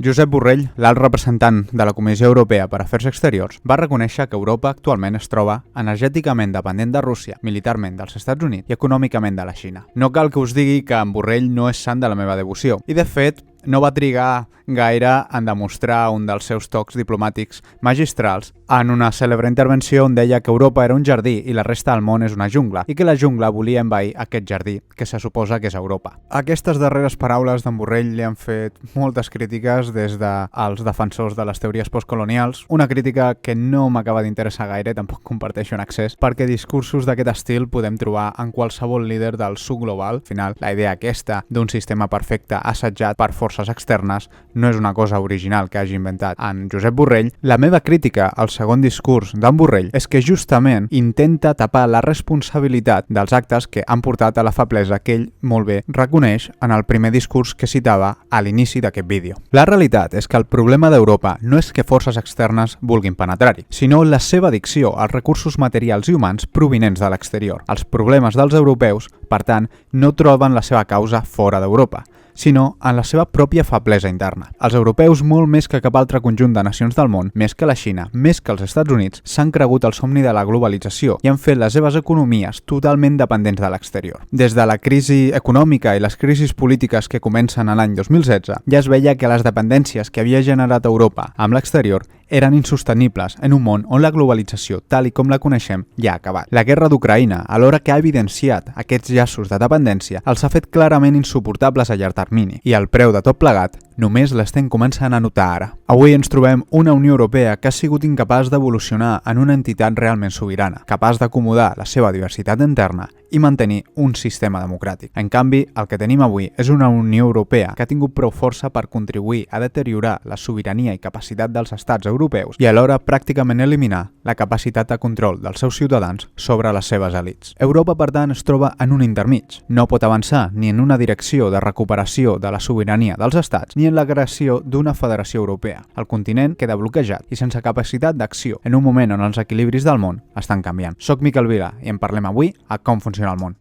Josep Borrell, l'alt representant de la Comissió Europea per Afers Exteriors, va reconèixer que Europa actualment es troba energèticament dependent de Rússia, militarment dels Estats Units i econòmicament de la Xina. No cal que us digui que en Borrell no és sant de la meva devoció, i de fet no va trigar gaire en demostrar un dels seus tocs diplomàtics magistrals en una cèlebre intervenció on deia que Europa era un jardí i la resta del món és una jungla, i que la jungla volia envair aquest jardí, que se suposa que és Europa. Aquestes darreres paraules d'en Borrell li han fet moltes crítiques des dels defensors de les teories postcolonials, una crítica que no m'acaba d'interessar gaire, tampoc comparteixo en excés, perquè discursos d'aquest estil podem trobar en qualsevol líder del sud global. Al final, la idea aquesta d'un sistema perfecte assetjat per forces externes no és una cosa original que hagi inventat en Josep Borrell. La meva crítica al segon discurs d'en Borrell és que justament intenta tapar la responsabilitat dels actes que han portat a la feblesa que ell molt bé reconeix en el primer discurs que citava a l'inici d'aquest vídeo. La realitat és que el problema d'Europa no és que forces externes vulguin penetrar-hi, sinó la seva addicció als recursos materials i humans provinents de l'exterior. Els problemes dels europeus, per tant, no troben la seva causa fora d'Europa, sinó en la seva pròpia feblesa interna. Els europeus, molt més que cap altre conjunt de nacions del món, més que la Xina, més que els Estats Units, s'han cregut el somni de la globalització i han fet les seves economies totalment dependents de l'exterior. Des de la crisi econòmica i les crisis polítiques que comencen a l'any 2016, ja es veia que les dependències que havia generat Europa amb l'exterior eren insostenibles en un món on la globalització, tal i com la coneixem, ja ha acabat. La guerra d'Ucraïna, alhora que ha evidenciat aquests llaços de dependència, els ha fet clarament insuportables a llarg termini, i el preu de tot plegat només l'estem començant a notar ara. Avui ens trobem una Unió Europea que ha sigut incapaç d'evolucionar en una entitat realment sobirana, capaç d'acomodar la seva diversitat interna i mantenir un sistema democràtic. En canvi, el que tenim avui és una Unió Europea que ha tingut prou força per contribuir a deteriorar la sobirania i capacitat dels estats europeus i alhora pràcticament eliminar la capacitat de control dels seus ciutadans sobre les seves elits. Europa, per tant, es troba en un intermig. No pot avançar ni en una direcció de recuperació de la sobirania dels estats ni en la creació d'una federació europea. El continent queda bloquejat i sense capacitat d'acció en un moment on els equilibris del món estan canviant. Soc Miquel Vila i en parlem avui a Com funciona el món.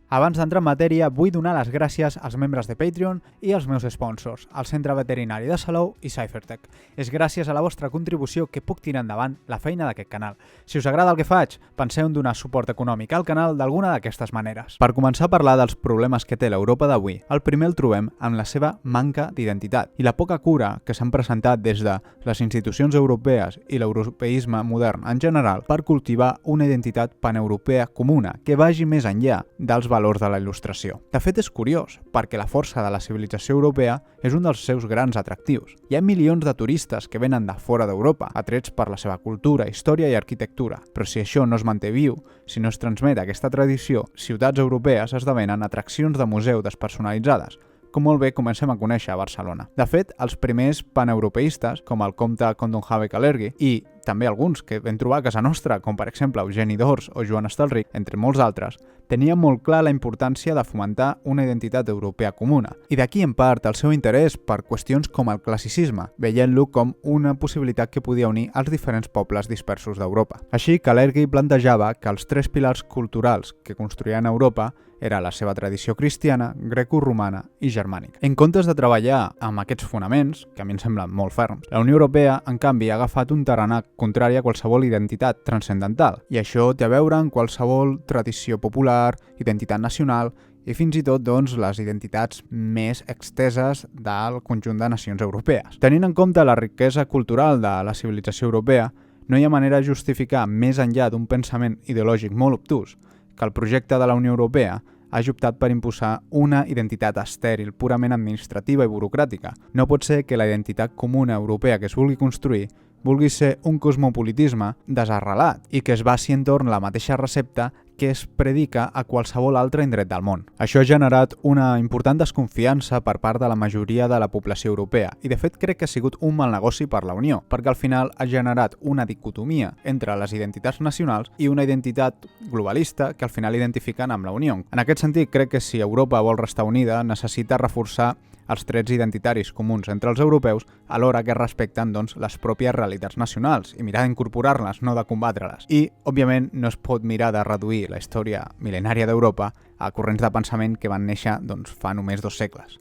Abans d'entrar en matèria, vull donar les gràcies als membres de Patreon i als meus sponsors, el Centre Veterinari de Salou i Cyphertech. És gràcies a la vostra contribució que puc tirar endavant la feina d'aquest canal. Si us agrada el que faig, penseu en donar suport econòmic al canal d'alguna d'aquestes maneres. Per començar a parlar dels problemes que té l'Europa d'avui, el primer el trobem amb la seva manca d'identitat i la poca cura que s'han presentat des de les institucions europees i l'europeisme modern en general per cultivar una identitat paneuropea comuna que vagi més enllà dels valors de la il·lustració. De fet, és curiós, perquè la força de la civilització europea és un dels seus grans atractius. Hi ha milions de turistes que venen de fora d'Europa, atrets per la seva cultura, història i arquitectura. Però si això no es manté viu, si no es transmet aquesta tradició, ciutats europees esdevenen atraccions de museu despersonalitzades, com molt bé comencem a conèixer a Barcelona. De fet, els primers paneuropeistes, com el comte Coudenhove Kalergi, i també alguns que vam trobar a casa nostra, com per exemple Eugeni d'Ors o Joan Estelric, entre molts altres, tenien molt clar la importància de fomentar una identitat europea comuna. I d'aquí en part el seu interès per qüestions com el classicisme, veient-lo com una possibilitat que podia unir els diferents pobles dispersos d'Europa. Així, Kalergi plantejava que els tres pilars culturals que construïen Europa era la seva tradició cristiana, grecoromana i germànica. En comptes de treballar amb aquests fonaments, que a mi em semblen molt ferms, la Unió Europea, en canvi, ha agafat un tarannà contrari a qualsevol identitat transcendental, i això té a veure amb qualsevol tradició popular, identitat nacional i fins i tot les identitats més exteses del conjunt de nacions europees. Tenint en compte la riquesa cultural de la civilització europea, no hi ha manera de justificar més enllà d'un pensament ideològic molt obtús que el projecte de la Unió Europea hagi optat per imposar una identitat estèril, purament administrativa i burocràtica. No pot ser que la identitat comuna europea que es vulgui construir vulgui ser un cosmopolitisme desarrelat i que es basi entorn la mateixa recepta que es predica a qualsevol altre indret del món. Això ha generat una important desconfiança per part de la majoria de la població europea i de fet crec que ha sigut un mal negoci per la Unió, perquè al final ha generat una dicotomia entre les identitats nacionals i una identitat globalista que al final identifiquen amb la Unió. En aquest sentit, crec que si Europa vol restar unida necessita reforçar els trets identitaris comuns entre els europeus alhora que respecten les pròpies realitats nacionals i mirar d'incorporar-les, no de combatre-les. I, òbviament, no es pot mirar de reduir la història mil·lenària d'Europa a corrents de pensament que van néixer fa només 2 segles.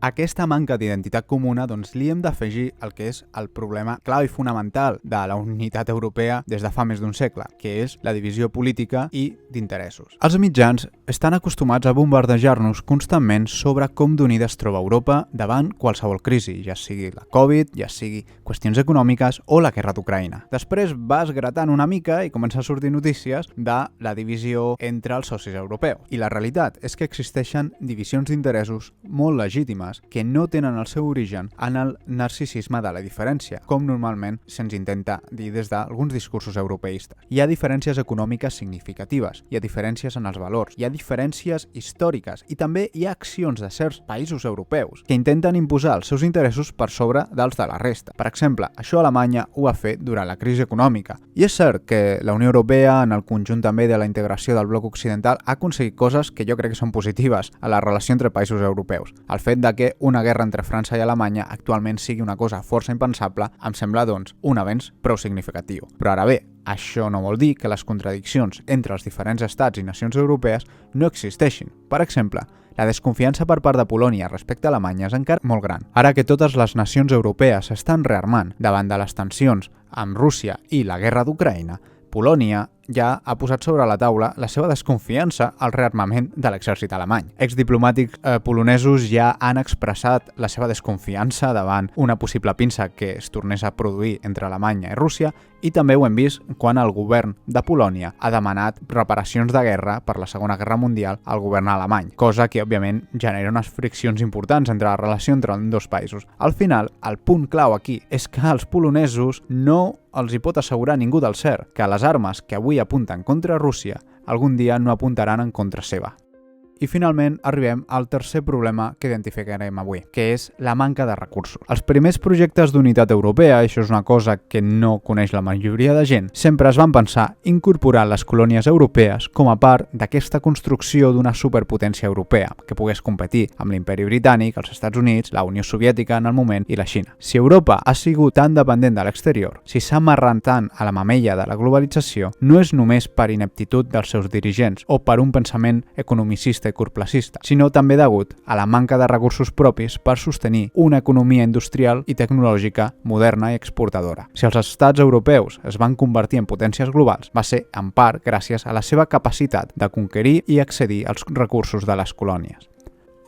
A aquesta manca d'identitat comuna li hem d'afegir el que és el problema clau i fonamental de la unitat europea des de fa més d'un segle, que és la divisió política i d'interessos. Els mitjans estan acostumats a bombardejar-nos constantment sobre com d'unida es troba Europa davant qualsevol crisi, ja sigui la Covid, ja sigui qüestions econòmiques o la guerra d'Ucraïna. Després vas gratant una mica i comença a sortir notícies de la divisió entre els socis europeus. I la realitat és que existeixen divisions d'interessos molt legítimes que no tenen el seu origen en el narcisisme de la diferència, com normalment se'ns intenta dir des d'alguns discursos europeistes. Hi ha diferències econòmiques significatives, hi ha diferències en els valors, hi ha diferències històriques i també hi ha accions de certs països europeus que intenten imposar els seus interessos per sobre dels de la resta. Per exemple, això Alemanya ho va fer durant la crisi econòmica. I és cert que la Unió Europea, en el conjunt també de la integració del bloc occidental, ha aconseguit coses que jo crec que són positives a la relació entre països europeus. El fet de que una guerra entre França i Alemanya actualment sigui una cosa força impensable em sembla, un avenç prou significatiu. Però ara bé, això no vol dir que les contradiccions entre els diferents estats i nacions europees no existeixin. Per exemple, la desconfiança per part de Polònia respecte a Alemanya és encara molt gran. Ara que totes les nacions europees s'estan rearmant davant de les tensions amb Rússia i la guerra d'Ucraïna, Polònia ja ha posat sobre la taula la seva desconfiança al rearmament de l'exèrcit alemany. Exdiplomàtics polonesos ja han expressat la seva desconfiança davant una possible pinça que es tornés a produir entre Alemanya i Rússia i també ho hem vist quan el govern de Polònia ha demanat reparacions de guerra per la Segona Guerra Mundial al govern alemany, cosa que òbviament genera unes friccions importants entre la relació entre els dos països. Al final, el punt clau aquí és que els polonesos no els hi pot assegurar ningú del cert que les armes que avui apunten contra Rússia algun dia no apuntaran en contra seva. I finalment arribem al tercer problema que identificarem avui, que és la manca de recursos. Els primers projectes d'unitat europea, això és una cosa que no coneix la majoria de gent, sempre es van pensar incorporar les colònies europees com a part d'aquesta construcció d'una superpotència europea, que pogués competir amb l'Imperi Britànic, els Estats Units, la Unió Soviètica en el moment i la Xina. Si Europa ha sigut tan dependent de l'exterior, si s'ha amarrat tant a la mamella de la globalització, no és només per ineptitud dels seus dirigents o per un pensament economicista i corplacista, sinó també degut a la manca de recursos propis per sostenir una economia industrial i tecnològica moderna i exportadora. Si els estats europeus es van convertir en potències globals, va ser en part gràcies a la seva capacitat de conquerir i accedir als recursos de les colònies.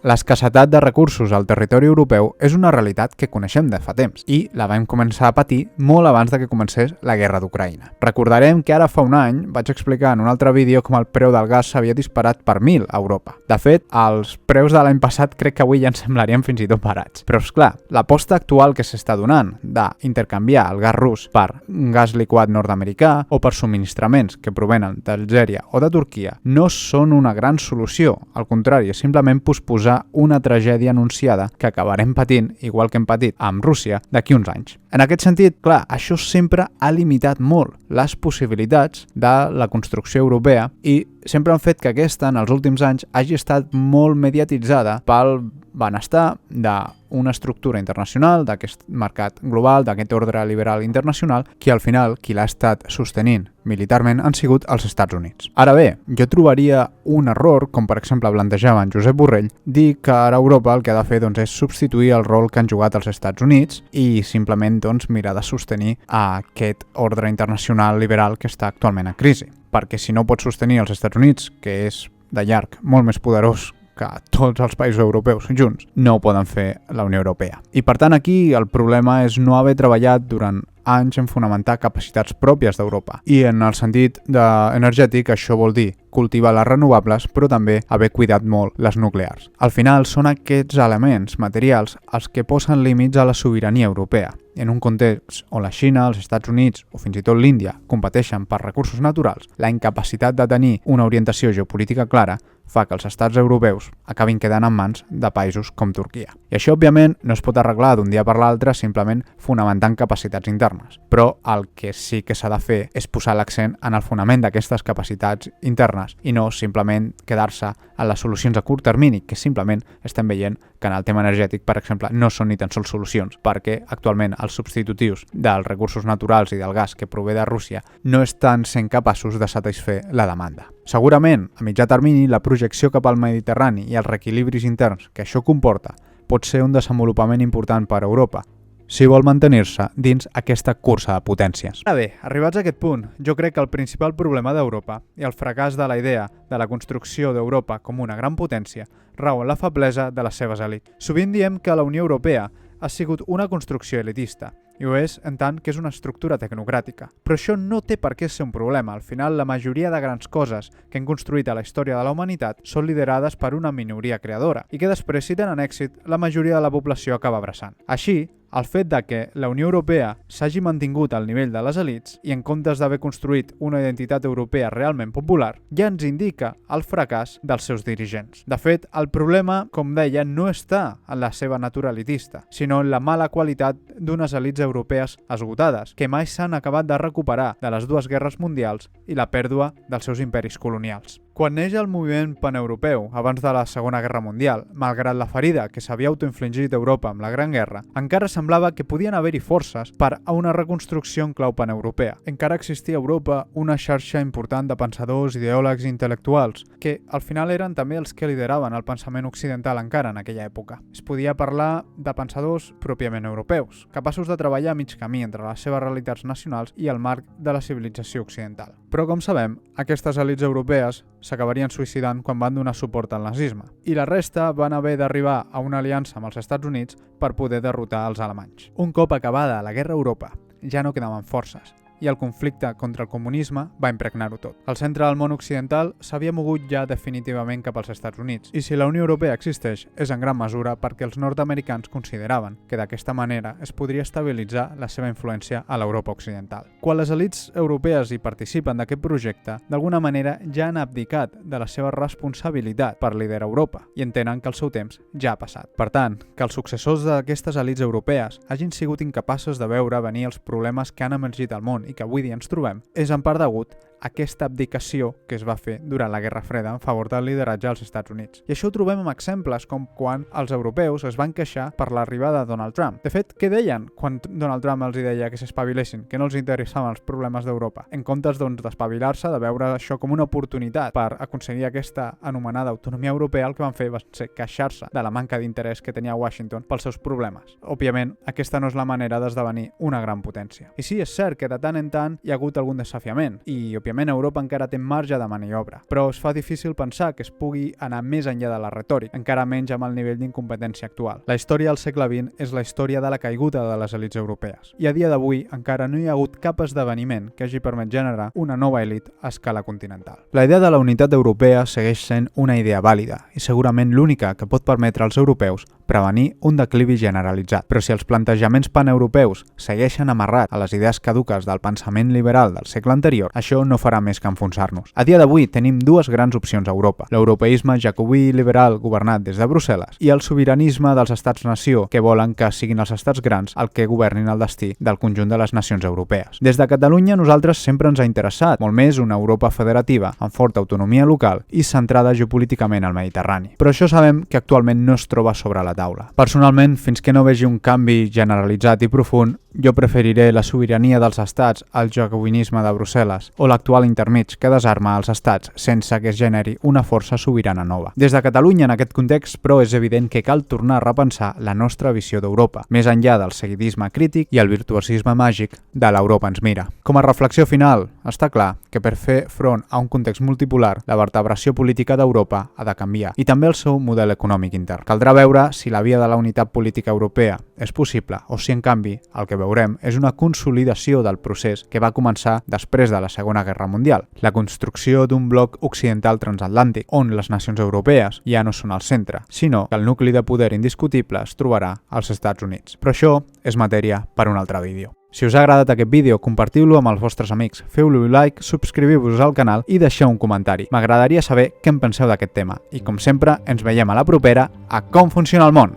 L'escassetat de recursos al territori europeu és una realitat que coneixem de fa temps i la vam començar a patir molt abans de que comencés la guerra d'Ucraïna. Recordarem que ara fa un any vaig explicar en un altre vídeo com el preu del gas s'havia disparat per 1.000 a Europa. De fet, els preus de l'any passat crec que avui ja ens semblarien fins i tot barats. Però és clar, l'aposta actual que s'està donant d'intercanviar el gas rus per gas liquat nord-americà o per subministraments que provenen d'Algèria o de Turquia no són una gran solució. Al contrari, és simplement posposar una tragèdia anunciada que acabarem patint, igual que hem patit amb Rússia, d'aquí uns anys. En aquest sentit, clar, això sempre ha limitat molt les possibilitats de la construcció europea i sempre han fet que aquesta, en els últims anys, hagi estat molt mediatitzada pel benestar d'una estructura internacional, d'aquest mercat global, d'aquest ordre liberal internacional, que al final qui l'ha estat sostenint militarment han sigut els Estats Units. Ara bé, jo trobaria un error, com per exemple plantejava en Josep Borrell, dir que ara Europa el que ha de fer és substituir el rol que han jugat els Estats Units i simplement mirar de sostenir aquest ordre internacional liberal que està actualment en crisi. Perquè si no pot sostenir els Estats Units, que és de llarg molt més poderós que tots els països europeus junts, no ho poden fer la Unió Europea. I per tant aquí el problema és no haver treballat durant anys en fonamentar capacitats pròpies d'Europa. I en el sentit energètic això vol dir cultivar les renovables, però també haver cuidat molt les nuclears. Al final són aquests elements materials els que posen límits a la sobirania europea. En un context on la Xina, els Estats Units o fins i tot l'Índia competeixen per recursos naturals, la incapacitat de tenir una orientació geopolítica clara fa que els estats europeus acabin quedant en mans de països com Turquia. I això, òbviament, no es pot arreglar d'un dia per l'altre simplement fonamentant capacitats internes. Però el que sí que s'ha de fer és posar l'accent en el fonament d'aquestes capacitats internes i no simplement quedar-se en les solucions a curt termini, que simplement estem veient que en el tema energètic, per exemple, no són ni tan sols solucions, perquè actualment els substitutius dels recursos naturals i del gas que prové de Rússia no estan sent capaços de satisfer la demanda. Segurament, a mitjà termini, la projecció cap al Mediterrani i els reequilibris interns que això comporta pot ser un desenvolupament important per a Europa, si vol mantenir-se dins aquesta cursa de potències. Ara bé, arribats a aquest punt, jo crec que el principal problema d'Europa i el fracàs de la idea de la construcció d'Europa com una gran potència rau en la feblesa de les seves elits. Sovint diem que la Unió Europea ha sigut una construcció elitista, i ho és en tant que és una estructura tecnocràtica. Però això no té per què ser un problema. Al final, la majoria de grans coses que hem construït a la història de la humanitat són liderades per una minoria creadora i que després, si tenen èxit, la majoria de la població acaba abraçant. Així, el fet de que la Unió Europea s'hagi mantingut al nivell de les elits i en comptes d'haver construït una identitat europea realment popular, ja ens indica el fracàs dels seus dirigents. De fet, el problema, com deia, no està en la seva natura elitista, sinó en la mala qualitat d'unes elits europees esgotades, que mai s'han acabat de recuperar de les dues guerres mundials i la pèrdua dels seus imperis colonials. Quan neix el moviment paneuropeu, abans de la Segona Guerra Mundial, malgrat la ferida que s'havia autoinfligit Europa amb la Gran Guerra, encara semblava que podien haver-hi forces per a una reconstrucció en clau paneuropea. Encara existia a Europa una xarxa important de pensadors, ideòlegs i intel·lectuals, que al final eren també els que lideraven el pensament occidental encara en aquella època. Es podia parlar de pensadors pròpiament europeus, capaços de treballar a mig camí entre les seves realitats nacionals i el marc de la civilització occidental. Però, com sabem, aquestes elits europees s'acabarien suïcidant quan van donar suport al nazisme, i la resta van haver d'arribar a una aliança amb els Estats Units per poder derrotar els alemanys. Un cop acabada la Guerra a Europa, ja no quedaven forces, i el conflicte contra el comunisme va impregnar-ho tot. El centre del món occidental s'havia mogut ja definitivament cap als Estats Units, i si la Unió Europea existeix és en gran mesura perquè els nord-americans consideraven que d'aquesta manera es podria estabilitzar la seva influència a l'Europa occidental. Quan les elits europees hi participen d'aquest projecte, d'alguna manera ja han abdicat de la seva responsabilitat per liderar Europa i entenen que el seu temps ja ha passat. Per tant, que els successors d'aquestes elits europees hagin sigut incapaços de veure venir els problemes que han emergit al món i que avui dia ens trobem, és en part degut a aquesta abdicació que es va fer durant la Guerra Freda en favor del lideratge als Estats Units. I això ho trobem amb exemples com quan els europeus es van queixar per l'arribada de Donald Trump. De fet, què deien quan Donald Trump els deia que s'espavilessin, que no els interessaven els problemes d'Europa? En comptes d'espavilar-se, de veure això com una oportunitat per aconseguir aquesta anomenada autonomia europea, el que van fer va ser queixar-se de la manca d'interès que tenia Washington pels seus problemes. Òbviament, aquesta no és la manera d'esdevenir una gran potència. I sí, és cert que de tant en tant hi ha hagut algun desafiament i, òbviament, Europa encara té marge de maniobra, però es fa difícil pensar que es pugui anar més enllà de la retòrica, encara menys amb el nivell d'incompetència actual. La història del segle XX és la història de la caiguda de les elits europees, i a dia d'avui encara no hi ha hagut cap esdeveniment que hagi permès generar una nova elit a escala continental. La idea de la unitat europea segueix sent una idea vàlida i segurament l'única que pot permetre als europeus prevenir un declivi generalitzat. Però si els plantejaments paneuropeus segueixen amarrats a les idees caduques del pensament liberal del segle anterior, això no farà més que enfonsar-nos. A dia d'avui tenim dues grans opcions a Europa: l'europeisme jacobí i liberal governat des de Brussel·les i el sobiranisme dels estats-nació que volen que siguin els estats grans el que governin el destí del conjunt de les nacions europees. Des de Catalunya nosaltres sempre ens ha interessat molt més una Europa federativa amb forta autonomia local i centrada geopolíticament al Mediterrani. Però això sabem que actualment no es troba sobre la taula. Personalment, fins que no vegi un canvi generalitzat i profund, jo preferiré la sobirania dels estats al jacobinisme de Brussel·les o l'actual intermig que desarma els estats sense que es generi una força sobirana nova. Des de Catalunya, en aquest context, però, és evident que cal tornar a repensar la nostra visió d'Europa, més enllà del seguidisme crític i el virtuosisme màgic de l'Europa ens mira. Com a reflexió final, està clar que per fer front a un context multipolar, la vertebració política d'Europa ha de canviar, i també el seu model econòmic intern. Caldrà veure si la via de la unitat política europea és possible o si, en canvi, el que veurem és una consolidació del procés que va començar després de la Segona Guerra Mundial, la construcció d'un bloc occidental transatlàntic, on les nacions europees ja no són al centre, sinó que el nucli de poder indiscutible es trobarà als Estats Units. Però això és matèria per un altre vídeo. Si us ha agradat aquest vídeo, compartiu-lo amb els vostres amics, feu-lo like, subscriviu-vos al canal i deixeu un comentari. M'agradaria saber què en penseu d'aquest tema. I com sempre, ens veiem a la propera a Com Funciona el Món!